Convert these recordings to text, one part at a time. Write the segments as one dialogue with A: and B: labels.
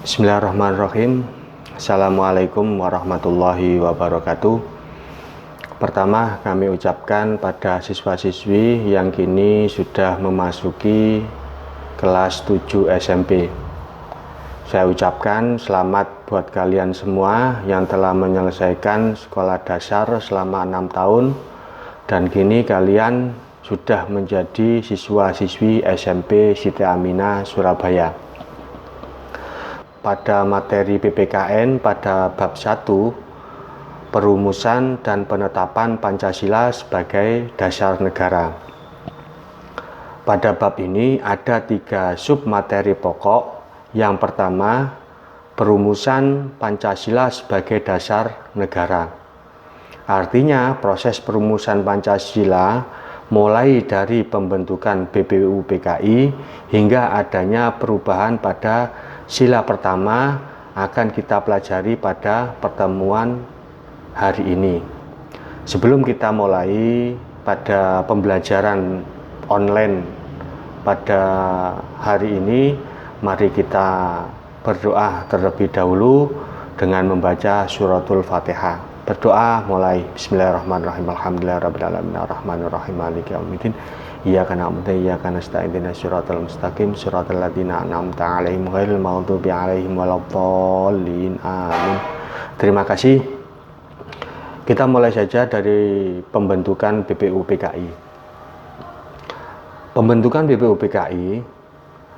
A: Bismillahirrahmanirrahim. Assalamualaikum warahmatullahi wabarakatuh. Pertama, kami ucapkan pada siswa-siswi yang kini sudah memasuki kelas 7 SMP. Saya ucapkan selamat buat kalian semua yang telah menyelesaikan sekolah dasar selama 6 tahun dan kini kalian sudah menjadi siswa-siswi SMP Siti Aminah Surabaya. Pada materi PPKN pada bab 1, perumusan dan penetapan Pancasila sebagai dasar negara. Pada bab ini ada 3 sub materi pokok. Yang pertama, perumusan Pancasila sebagai dasar negara. Artinya proses perumusan Pancasila mulai dari pembentukan BPUPKI hingga adanya perubahan pada sila pertama akan kita pelajari pada pertemuan hari ini. Sebelum kita mulai pada pembelajaran online pada hari ini, mari kita berdoa terlebih dahulu dengan membaca suratul Fatihah. Berdoa mulai. Bismillahirrahmanirrahim. Alhamdulillahirabbil alamin arrahmanirrahim maliki yaumiddin. Iyyaka na'budu wa iyyaka nasta'in ihdinas siratal mustaqim siratal ladzina an'amta 'alaihim ghairil maghdubi 'alaihim waladdallin. Amin. Terima kasih. Kita mulai saja dari pembentukan BPUPKI. Pembentukan BPUPKI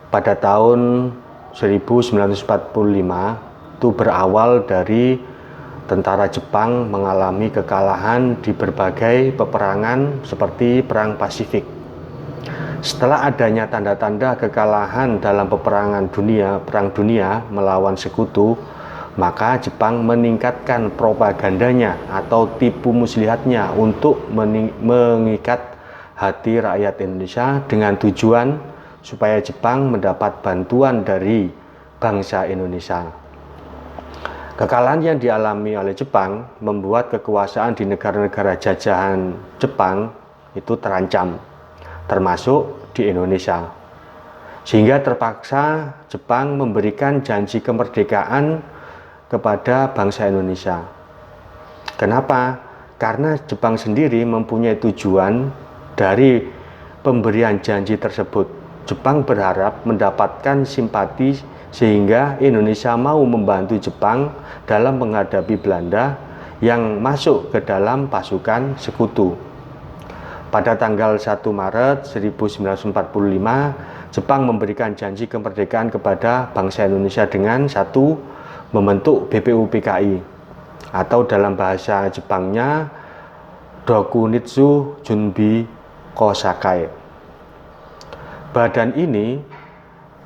A: pada tahun 1945 itu berawal dari tentara Jepang mengalami kekalahan di berbagai peperangan seperti Perang Pasifik. Setelah adanya tanda-tanda kekalahan dalam Perang Dunia melawan Sekutu, maka Jepang meningkatkan propagandanya atau tipu muslihatnya untuk mengikat hati rakyat Indonesia dengan tujuan supaya Jepang mendapat bantuan dari bangsa Indonesia. Kekalahan yang dialami oleh Jepang membuat kekuasaan di negara-negara jajahan Jepang itu terancam, termasuk di Indonesia. Sehingga terpaksa Jepang memberikan janji kemerdekaan kepada bangsa Indonesia. Kenapa? Karena Jepang sendiri mempunyai tujuan dari pemberian janji tersebut. Jepang berharap mendapatkan simpati sehingga Indonesia mau membantu Jepang dalam menghadapi Belanda yang masuk ke dalam pasukan Sekutu. Pada tanggal 1 Maret 1945, Jepang memberikan janji kemerdekaan kepada bangsa Indonesia dengan 1. Membentuk BPUPKI atau dalam bahasa Jepangnya Dokunitsu Junbi Kosakai. Badan ini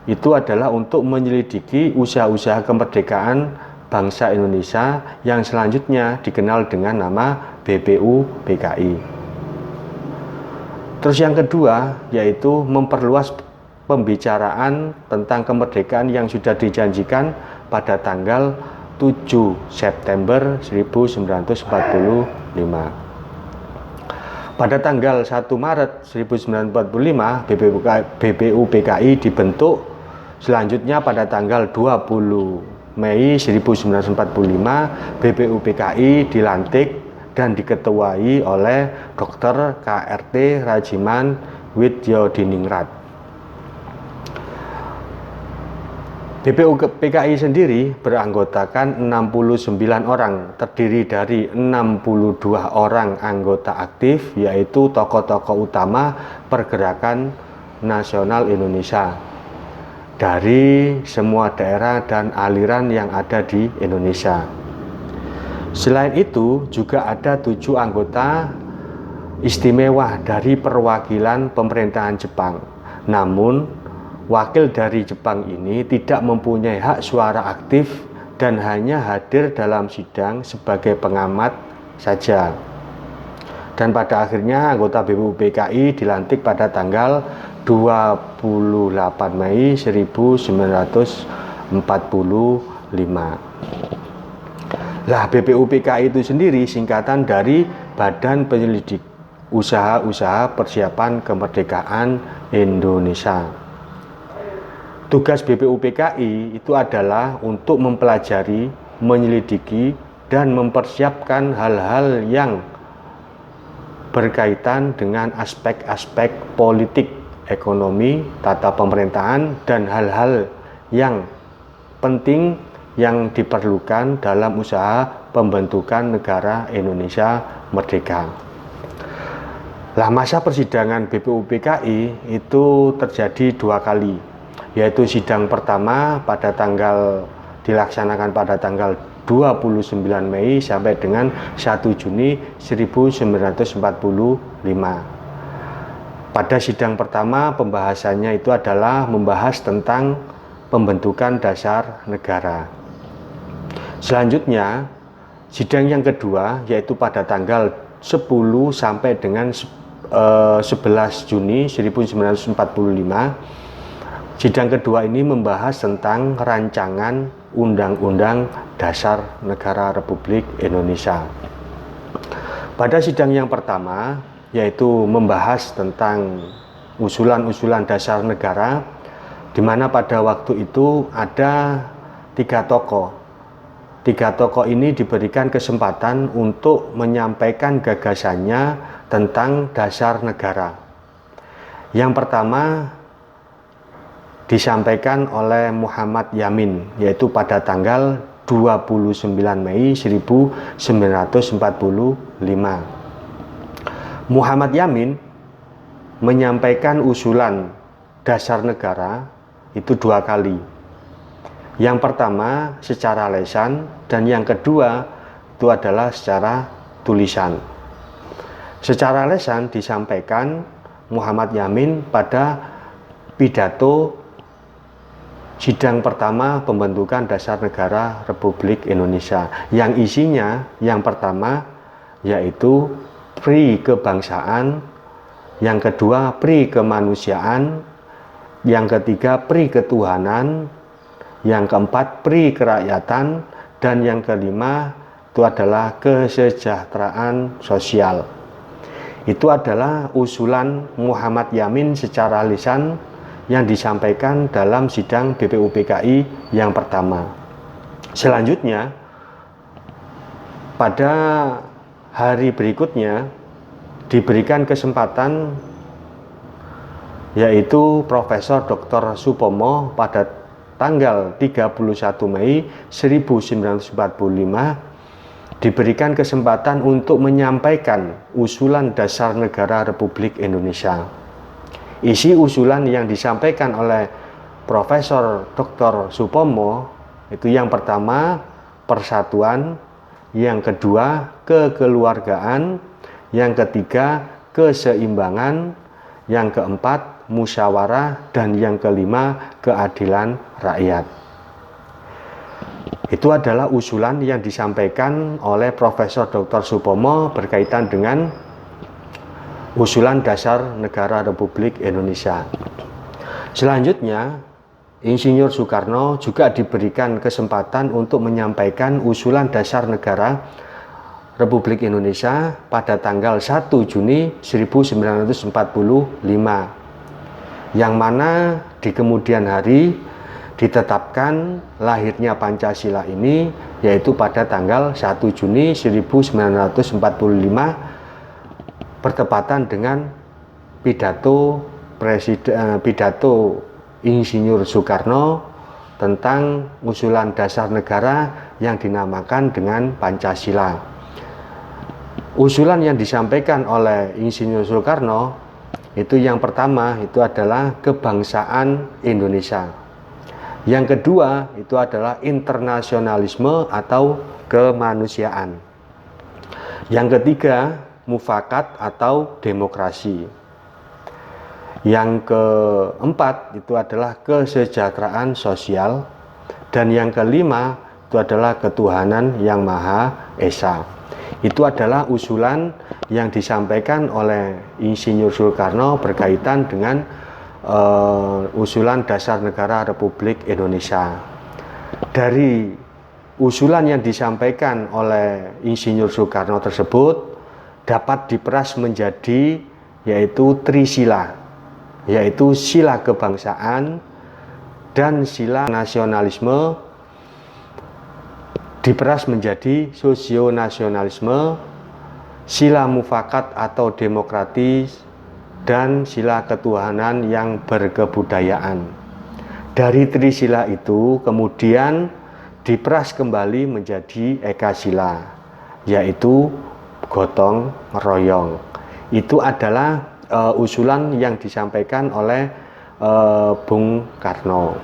A: itu adalah untuk menyelidiki usaha-usaha kemerdekaan bangsa Indonesia yang selanjutnya dikenal dengan nama BPUPKI. Terus yang kedua yaitu memperluas pembicaraan tentang kemerdekaan yang sudah dijanjikan pada tanggal 7 September 1945. Pada tanggal 1 Maret 1945 BPUPKI dibentuk. Selanjutnya pada tanggal 20 Mei 1945 BPUPKI dilantik dan diketuai oleh Dr. KRT Rajiman Widyodiningrat. BPUPKI sendiri beranggotakan 69 orang, terdiri dari 62 orang anggota aktif, yaitu tokoh-tokoh utama pergerakan nasional Indonesia dari semua daerah dan aliran yang ada di Indonesia. Selain itu, juga ada 7 anggota istimewa dari perwakilan pemerintahan Jepang. Namun, wakil dari Jepang ini tidak mempunyai hak suara aktif dan hanya hadir dalam sidang sebagai pengamat saja. Dan pada akhirnya anggota BPUPKI dilantik pada tanggal 28 Mei 1945. Lah, BPUPKI itu sendiri singkatan dari Badan Penyelidik Usaha-usaha Persiapan Kemerdekaan Indonesia. Tugas BPUPKI itu adalah untuk mempelajari, menyelidiki, dan mempersiapkan hal-hal yang berkaitan dengan aspek-aspek politik, ekonomi, tata pemerintahan, dan hal-hal yang penting yang diperlukan dalam usaha pembentukan negara Indonesia merdeka. Lah, masa persidangan BPUPKI itu terjadi 2 kali, yaitu sidang pertama dilaksanakan pada tanggal 29 Mei sampai dengan 1 Juni 1945. Pada sidang pertama pembahasannya itu adalah membahas tentang pembentukan dasar negara. Selanjutnya, sidang yang kedua yaitu pada tanggal 10 sampai dengan 11 Juni 1945. Sidang kedua ini membahas tentang rancangan Undang-Undang Dasar Negara Republik Indonesia. Pada sidang yang pertama, yaitu membahas tentang usulan-usulan dasar negara, di mana pada waktu itu ada 3 tokoh. 3 tokoh ini diberikan kesempatan untuk menyampaikan gagasannya tentang dasar negara. Yang pertama disampaikan oleh Muhammad Yamin, yaitu pada tanggal 29 Mei 1945. Muhammad Yamin menyampaikan usulan dasar negara itu 2 kali. Yang pertama secara lisan dan yang kedua itu adalah secara tulisan. Secara lisan disampaikan Muhammad Yamin pada pidato sidang pertama pembentukan dasar negara Republik Indonesia, yang isinya yang pertama yaitu pri kebangsaan, yang kedua pri kemanusiaan, yang ketiga pri ketuhanan, yang keempat pri kerakyatan, dan yang kelima itu adalah kesejahteraan sosial. Itu adalah usulan Muhammad Yamin secara lisan yang disampaikan dalam sidang BPUPKI yang pertama. Selanjutnya, pada hari berikutnya diberikan kesempatan yaitu Profesor Dr. Supomo pada tanggal 31 Mei 1945 diberikan kesempatan untuk menyampaikan usulan dasar negara Republik Indonesia. Isi usulan yang disampaikan oleh Profesor Dr. Supomo itu yang pertama persatuan, yang kedua kekeluargaan, yang ketiga keseimbangan, yang keempat musyawarah, dan yang kelima keadilan rakyat. Itu adalah usulan yang disampaikan oleh Profesor Dr. Supomo berkaitan dengan usulan dasar negara Republik Indonesia. Selanjutnya, Insinyur Soekarno juga diberikan kesempatan untuk menyampaikan usulan dasar negara Republik Indonesia pada tanggal 1 Juni 1945, yang mana di kemudian hari ditetapkan lahirnya Pancasila ini, yaitu pada tanggal 1 Juni 1945 bertepatan dengan pidato Insinyur Soekarno tentang usulan dasar negara yang dinamakan dengan Pancasila. Usulan yang disampaikan oleh Insinyur Soekarno itu yang pertama itu adalah kebangsaan Indonesia. Yang kedua itu adalah internasionalisme atau kemanusiaan. Yang ketiga mufakat atau demokrasi. Yang keempat itu adalah kesejahteraan sosial, dan yang kelima itu adalah ketuhanan yang Maha Esa. Itu adalah usulan yang disampaikan oleh Insinyur Soekarno berkaitan dengan usulan dasar negara Republik Indonesia. Dari usulan yang disampaikan oleh Insinyur Soekarno tersebut dapat diperas menjadi yaitu trisila, yaitu sila kebangsaan, dan sila nasionalisme diperas menjadi sosionasionalisme, sila mufakat atau demokratis, dan sila ketuhanan yang berkebudayaan. Dari trisila itu kemudian diperas kembali menjadi ekasila, yaitu gotong royong. Itu adalah usulan yang disampaikan oleh Bung Karno.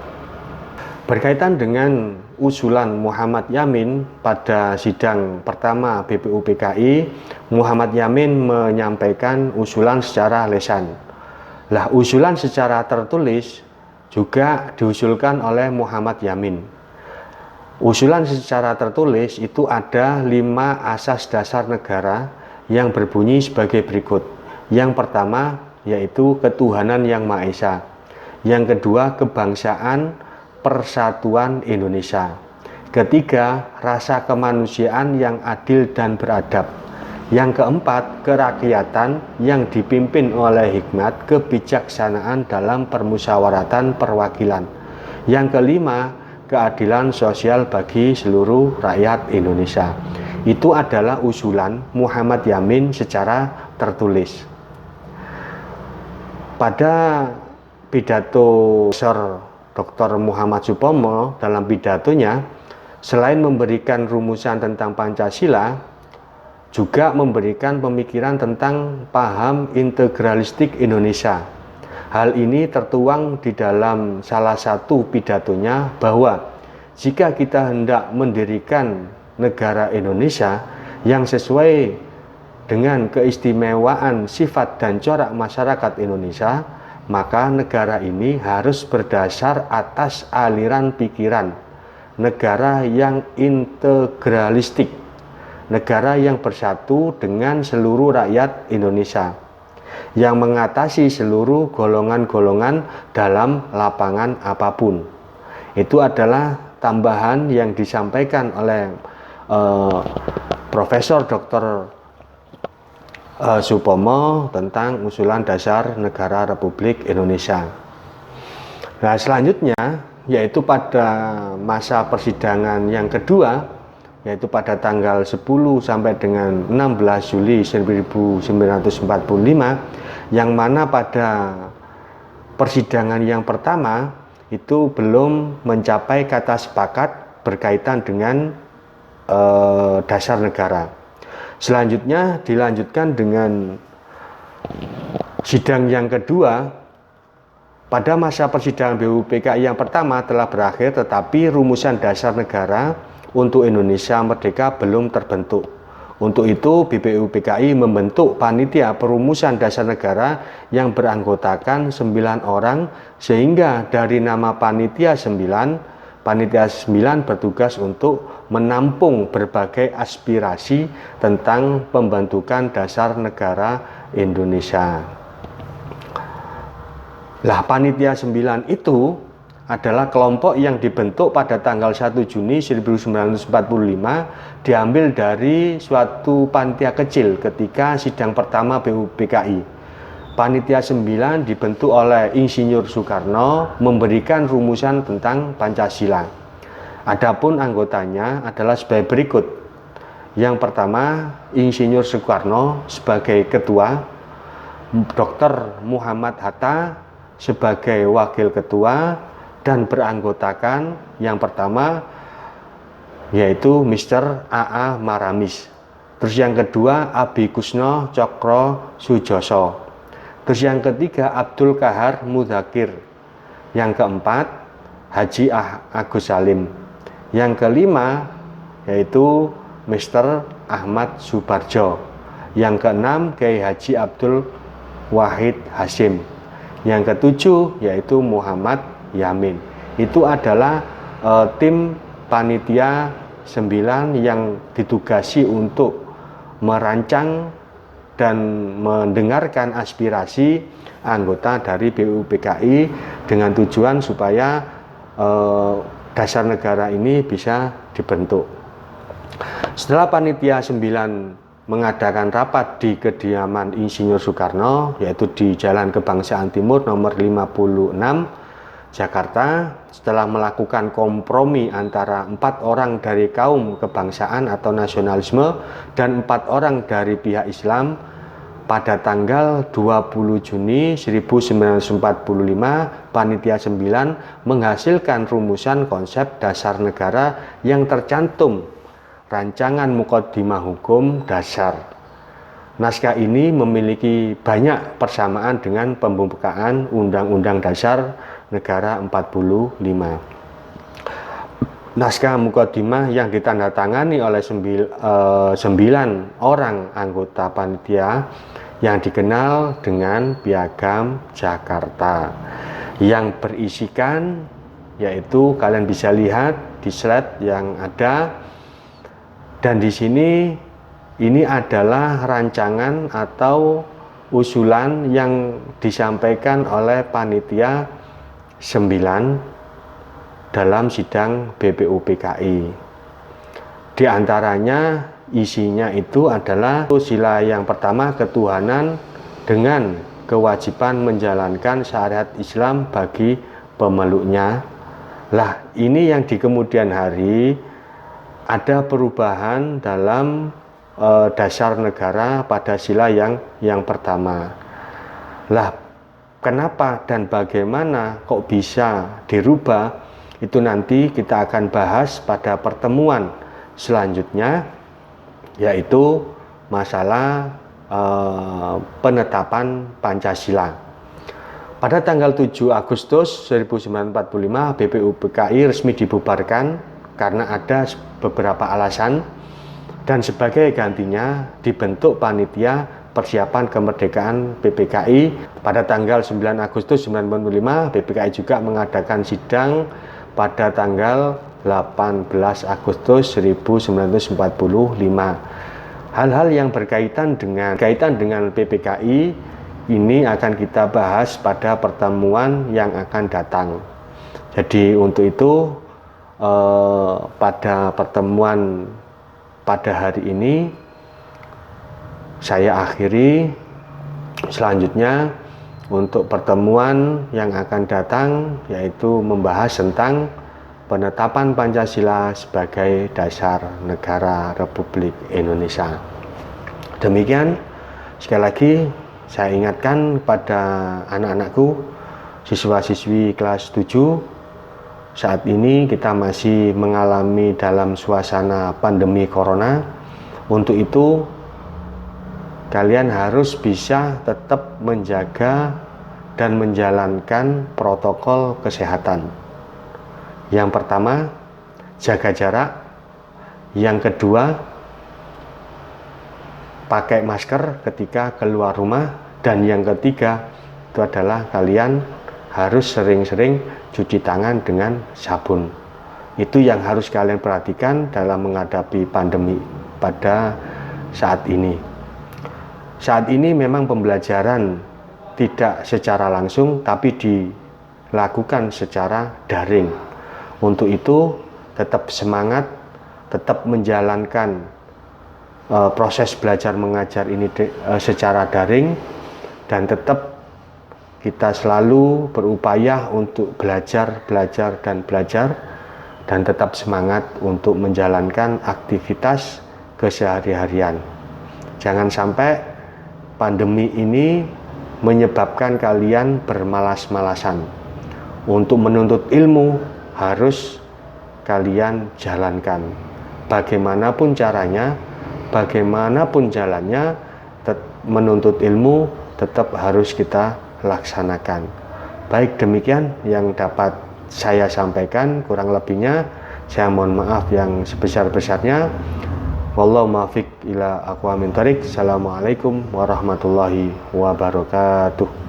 A: Berkaitan dengan usulan Muhammad Yamin pada sidang pertama BPUPKI, Muhammad Yamin menyampaikan usulan secara lisan. Lah, usulan secara tertulis juga diusulkan oleh Muhammad Yamin. Usulan secara tertulis itu ada 5 asas dasar negara yang berbunyi sebagai berikut. Yang pertama yaitu ketuhanan yang Maha Esa. Yang kedua, kebangsaan persatuan Indonesia. Ketiga, rasa kemanusiaan yang adil dan beradab. Yang keempat, kerakyatan yang dipimpin oleh hikmat kebijaksanaan dalam permusyawaratan perwakilan. Yang kelima, keadilan sosial bagi seluruh rakyat Indonesia. Itu adalah usulan Muhammad Yamin secara tertulis. Pada pidato Prof. Dr. Muhammad Supomo dalam pidatonya, selain memberikan rumusan tentang Pancasila, juga memberikan pemikiran tentang paham integralistik Indonesia. Hal ini tertuang di dalam salah satu pidatonya bahwa jika kita hendak mendirikan negara Indonesia yang sesuai dengan keistimewaan sifat dan corak masyarakat Indonesia, maka negara ini harus berdasar atas aliran pikiran negara yang integralistik, negara yang bersatu dengan seluruh rakyat Indonesia, yang mengatasi seluruh golongan-golongan dalam lapangan apapun. Itu adalah tambahan yang disampaikan oleh Profesor Dr. Supomo tentang usulan dasar negara Republik Indonesia. Nah, selanjutnya yaitu pada masa persidangan yang kedua, yaitu pada tanggal 10 sampai dengan 16 Juli 1945, yang mana pada persidangan yang pertama itu belum mencapai kata sepakat berkaitan dengan dasar negara. Selanjutnya dilanjutkan dengan sidang yang kedua. Pada masa persidangan BPUPKI yang pertama telah berakhir, tetapi rumusan dasar negara untuk Indonesia merdeka belum terbentuk. Untuk itu BPUPKI membentuk panitia perumusan dasar negara yang beranggotakan 9 orang, sehingga dari nama panitia 9 bertugas untuk menampung berbagai aspirasi tentang pembentukan dasar negara Indonesia. Lah, panitia 9 itu adalah kelompok yang dibentuk pada tanggal 1 Juni 1945, diambil dari suatu panitia kecil ketika sidang pertama BPUPKI. Panitia 9 dibentuk oleh Insinyur Soekarno memberikan rumusan tentang Pancasila. Adapun anggotanya adalah sebagai berikut. Yang pertama, Insinyur Soekarno sebagai ketua, Dr. Muhammad Hatta sebagai wakil ketua, dan beranggotakan yang pertama yaitu Mr. A.A. Maramis. Terus yang kedua, Abi Kusno Cokro Sujoso. Terus yang ketiga, Abdul Kahar Mudakir. Yang keempat, Haji Agus Salim. Yang kelima yaitu Mr. Ahmad Subarjo. Yang keenam, Kiai Haji Abdul Wahid Hasim. Yang ketujuh yaitu Muhammad Yamin. Itu adalah tim panitia 9 yang ditugasi untuk merancang dan mendengarkan aspirasi anggota dari BPUPKI dengan tujuan supaya dasar negara ini bisa dibentuk. Setelah panitia 9 mengadakan rapat di kediaman Insinyur Soekarno, yaitu di Jalan Kebangsaan Timur nomor 56, Jakarta setelah melakukan kompromi antara 4 orang dari kaum kebangsaan atau nasionalisme dan 4 orang dari pihak Islam pada tanggal 20 Juni 1945 Panitia 9 menghasilkan rumusan konsep dasar negara yang tercantum rancangan Muqaddimah Hukum Dasar. Naskah ini memiliki banyak persamaan dengan pembukaan Undang-Undang Dasar Negara 45. Naskah Muqaddimah yang ditandatangani oleh 9 orang anggota panitia yang dikenal dengan Piagam Jakarta, yang berisikan, yaitu kalian bisa lihat di slide yang ada, dan di sini ini adalah rancangan atau usulan yang disampaikan oleh panitia 9 dalam sidang BPUPKI. Di antaranya isinya itu adalah sila yang pertama, ketuhanan dengan kewajiban menjalankan syariat Islam bagi pemeluknya. Lah, ini yang di kemudian hari ada perubahan dalam dasar negara pada sila yang pertama. Lah, kenapa dan bagaimana kok bisa dirubah? Itu nanti kita akan bahas pada pertemuan selanjutnya, yaitu masalah penetapan Pancasila. Pada tanggal 7 Agustus 1945 BPUPKI resmi dibubarkan karena ada beberapa alasan, dan sebagai gantinya dibentuk panitia persiapan kemerdekaan PPKI. Pada tanggal 9 Agustus 1945 PPKI juga mengadakan sidang pada tanggal 18 Agustus 1945. Hal-hal yang berkaitan dengan PPKI ini akan kita bahas pada pertemuan yang akan datang. Jadi untuk itu pada pertemuan pada hari ini saya akhiri. Selanjutnya untuk pertemuan yang akan datang yaitu membahas tentang penetapan Pancasila sebagai dasar negara Republik Indonesia. Demikian, sekali lagi saya ingatkan kepada anak-anakku, siswa-siswi kelas 7, saat ini kita masih mengalami dalam suasana pandemi corona. Untuk itu kalian harus bisa tetap menjaga dan menjalankan protokol kesehatan. Yang pertama, jaga jarak. Yang kedua, pakai masker ketika keluar rumah. Dan yang ketiga, itu adalah kalian harus sering-sering cuci tangan dengan sabun. Itu yang harus kalian perhatikan dalam menghadapi pandemi pada saat ini. Saat ini memang pembelajaran tidak secara langsung, tapi dilakukan secara daring. Untuk itu tetap semangat, tetap menjalankan proses belajar mengajar ini secara daring, dan tetap kita selalu berupaya untuk belajar, dan tetap semangat untuk menjalankan aktivitas kesehari-harian. Jangan sampai pandemi ini menyebabkan kalian bermalas-malasan. Untuk menuntut ilmu harus kalian jalankan. Bagaimanapun caranya, bagaimanapun jalannya, menuntut ilmu tetap harus kita laksanakan. Baik, demikian yang dapat saya sampaikan. Kurang lebihnya saya mohon maaf yang sebesar-besarnya. Wallahu muwaffiq ila aqwamit thoriq. Assalamualaikum warahmatullahi wabarakatuh.